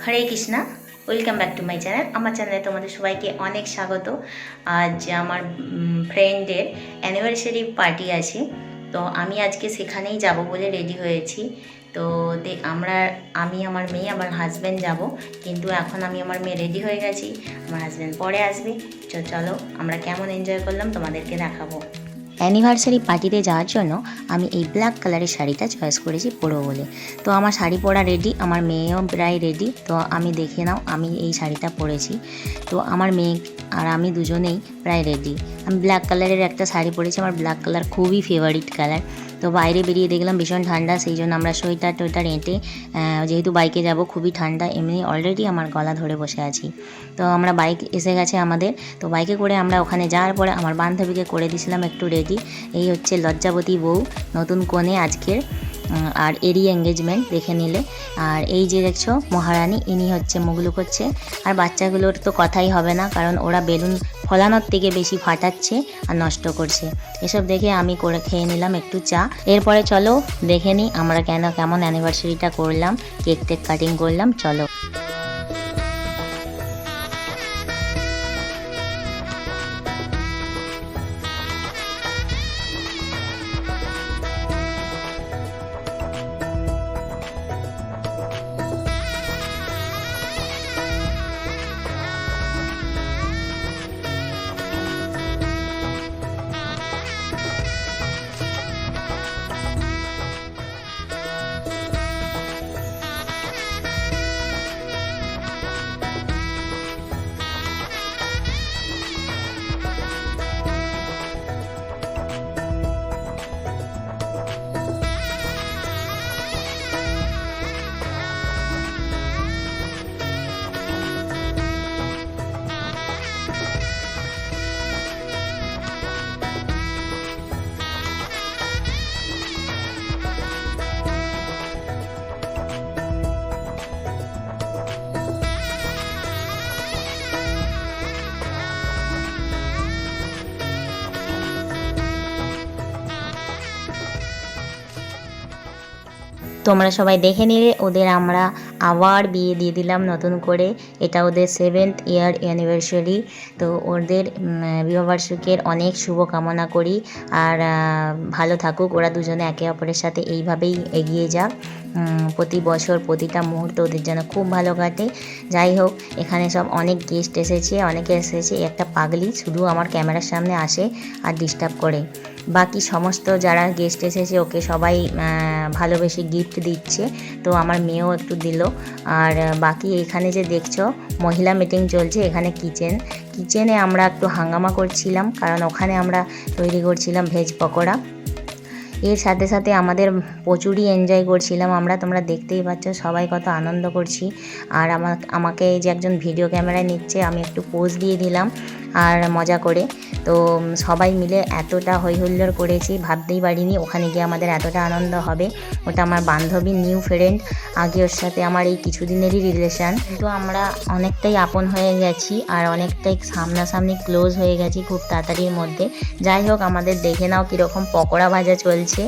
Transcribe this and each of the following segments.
Hare Krishna, welcome back to my channel. আমার চ্যানেলে তোমাদের সবাইকে অনেক স্বাগত। আজ আমার ফ্রেন্ডের অ্যানিভার্সারি পার্টি আছে, তো আমি আজকে সেখানেই যাব বলে রেডি হয়েছি। তো আমি আমার মেয়ে আমার হাজব্যান্ড যাব, কিন্তু এখন আমি আমার মেয়ে রেডি হয়ে গেছি, আমার হাজব্যান্ড পরে আসবে। চলো আমরা কেমন এনজয় করলাম তোমাদেরকে দেখাবো। অ্যানিভার্সারি পার্টিতে যাওয়ার জন্য আমি এই ব্ল্যাক কালারের শাড়িটা চয়েস করেছি পরবো বলে। তো আমার শাড়ি পরা রেডি, আমার মেয়েও প্রায় রেডি। তো আমি দেখে নাও, আমি এই শাড়িটা পরেছি। তো আমার মেয়ে আর আমি দুজনেই প্রায় রেডি। আমি ব্ল্যাক কালারের একটা শাড়ি পরেছি, আমার ব্ল্যাক কালার খুবই ফেভারিট কালার। তো বাইরে বেরিয়ে দেখলাম ভীষণ ঠান্ডা, সেই জন্য আমরা সোয়েটার টোয়েটার এঁটে, যেহেতু বাইকে যাব খুবই ঠান্ডা, এমনি অলরেডি আমার গলা ধরে বসে আছি। তো আমরা বাইক এসে গেছে আমাদের, তো বাইকে করে আমরা ওখানে যাওয়ার পরে আমার বান্ধবীকে করে দিয়েছিলাম একটু রেডি। এই হচ্ছে লজ্জাবতী বউ, নতুন কনে আজকের, আর এরই এঙ্গেজমেন্ট দেখে নিলে। আর এই যে দেখছো মহারানী, ইনি হচ্ছে মুখ লুকোচ্ছে। আর বাচ্চাগুলোর তো কথাই হবে না, কারণ ওরা বেলুন ফলানোর থেকে বেশি ফাটাচ্ছে আর নষ্ট করছে। এসব দেখে আমি করে খেয়ে নিলাম একটু চা। এরপরে চলো দেখে নিই আমরা কেমন অ্যানিভার্সারিটা করলাম, কেক টেক কাটিং করলাম। চলো। তোমরা সবাই দেখে নিলে, ওদের আমরা আবার বিয়ে দিয়ে দিলাম নতুন করে। এটা ওদের 7th ইয়ার অ্যানিভার্সারি। তো ওদের বিবাহবার্ষিকীর অনেক শুভকামনা করি। আর ভালো থাকুক ওরা দুজনে একে অপরের সাথে, এইভাবেই এগিয়ে যাক। প্রতি বছর প্রতিটা মুহূর্ত ওদের যেন খুব ভালো কাটে। যাই হোক, এখানে সব অনেক গেস্ট এসেছে, অনেকে এসেছে। একটা পাগলি শুধু আমার ক্যামেরার সামনে আসে আর ডিস্টার্ব করে। বাকি সমস্ত যারা গেস্ট এসেছে ওকে সবাই ভালোবেসে গিফট দিচ্ছে। তো আমার মেয়েও একটু দিল। আর বাকি এখানে যে দেখছো মহিলা মিটিং চলছে, এখানে কিচেনে আমরা একটু হাঙ্গামা করছিলাম, কারণ ওখানে আমরা তৈরি করছিলাম ভেজ পকোড়া। এর সাথে সাথে আমাদের প্রচুরই এনজয় করছিলাম আমরা, তোমরা দেখতেই পাচ্ছ সবাই কত আনন্দ করছি। আর আমাকে এই যে একজন ভিডিও ক্যামেরায় নিচ্ছে, আমি একটু পোজ দিয়ে দিলাম আর মজা করে। তো সবাই মিলে এতটা হইহুল্লোড় করেছি, ভাবতেই পারিনি ওখানে গিয়ে আমাদের এতটা আনন্দ হবে। ওটা আমার বান্ধবী, নিউ ফ্রেন্ড। আগে ওর সাথে আমার এই কিছুদিনেরই রিলেশান, কিন্তু আমরা অনেকটাই আপন হয়ে গেছি আর অনেকটাই সামনাসামনি ক্লোজ হয়ে গেছি খুব তাড়াতাড়ির মধ্যে। যাই হোক, আমাদের দেখে নাও কীরকম পকোড়া ভাজা চলছে।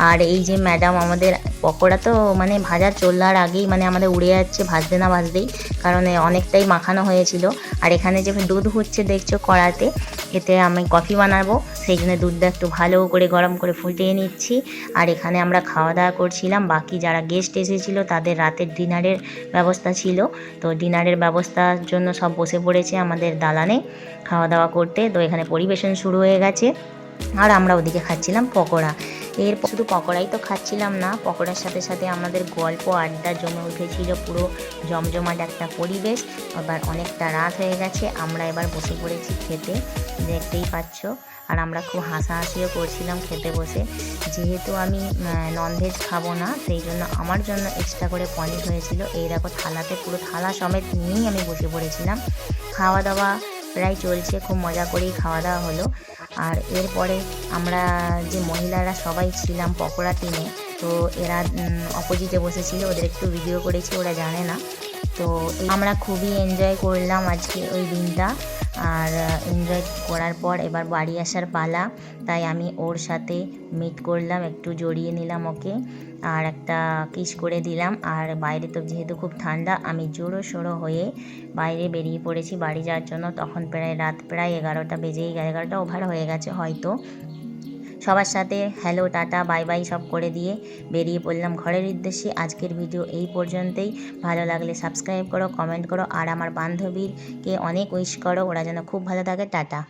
আর এই যে ম্যাডাম আমাদের, পকোড়া তো মানে ভাজা চলার আগেই মানে আমাদের উড়ে যাচ্ছে ভাজতে না ভাজতেই, কারণ অনেকটাই মাখানো হয়েছিল। আর এখানে যে দুধ হচ্ছে দেখছো কড়াতে, এতে আমি কফি বানাবো, সেই জন্য দুধটা একটু ভালো করে গরম করে ফুটিয়ে নিচ্ছি। আর এখানে আমরা খাওয়া দাওয়া করছিলাম। বাকি যারা গেস্ট এসেছিল তাদের রাতের ডিনারের ব্যবস্থা ছিল, তো ডিনারের ব্যবস্থার জন্য সব বসে পড়েছে আমাদের দালানে খাওয়া দাওয়া করতে। তো এখানে পরিবেশন শুরু হয়ে গেছে আর আমরা ওদিকে খাচ্ছিলাম পকোড়া। শুধু পকোড়াই তো খাচ্ছিলাম না, পকোড়ার সাথে সাথে আমাদের গল্প আড্ডা জমে উঠেছিল, পুরো জমজমাট একটা পরিবেশ। আবার অনেকটা রাত হয়ে গেছে, আমরা এবার বসে পড়েছি খেতে, দেখতেই পাচ্ছ। আর আমরা খুব হাসাহাসিও করছিলাম খেতে বসে। যেহেতু আমি ননভেজ খাবো না, সেই জন্য আমার জন্য এক্সট্রা করে পনির হয়েছিল। এই দেখো থালাতে, পুরো থালা সমেত নিয়েই আমি বসে পড়েছিলাম। খাওয়া দাওয়া প্রায় চলছে, খুব মজা করেই খাওয়া দাওয়া হলো। আর এরপরে আমরা যে মহিলারা সবাই ছিলাম পকোড়া টিমে, তো এরা অপোজিটে বসেছিল, ওদের একটু ভিডিও করেছি, ওরা জানে না। তো আমরা খুবই এনজয় করলাম আজকে ওই দিনটা। আর এনজয় করার পর এবার বাড়ি আসার পালা। তাই আমি ওর সাথে মিট করলাম, একটু জড়িয়ে নিলাম ওকে আর একটা কিস করে দিলাম। আর বাইরে তো যেহেতু খুব ঠান্ডা, আমি জোরো সোরো হয়ে বাইরে বেরিয়ে পড়েছি বাড়ি যাওয়ার জন্য। তখন রাত প্রায় 11টা বেজেই গেছে, 11টা ওভার হয়ে গেছে হয়তো। সবার সাথে হ্যালো টাটা বাই বাই সব করে দিয়ে বেরিয়ে পড়লাম ঘরের উদ্দেশ্যে। আজকের ভিডিও এই পর্যন্তই। ভালো লাগলে সাবস্ক্রাইব করো, কমেন্ট করো আর আমার বান্ধবীকে অনেক উইশ করো, ওরা যেন খুব ভালো থাকে। টাটা।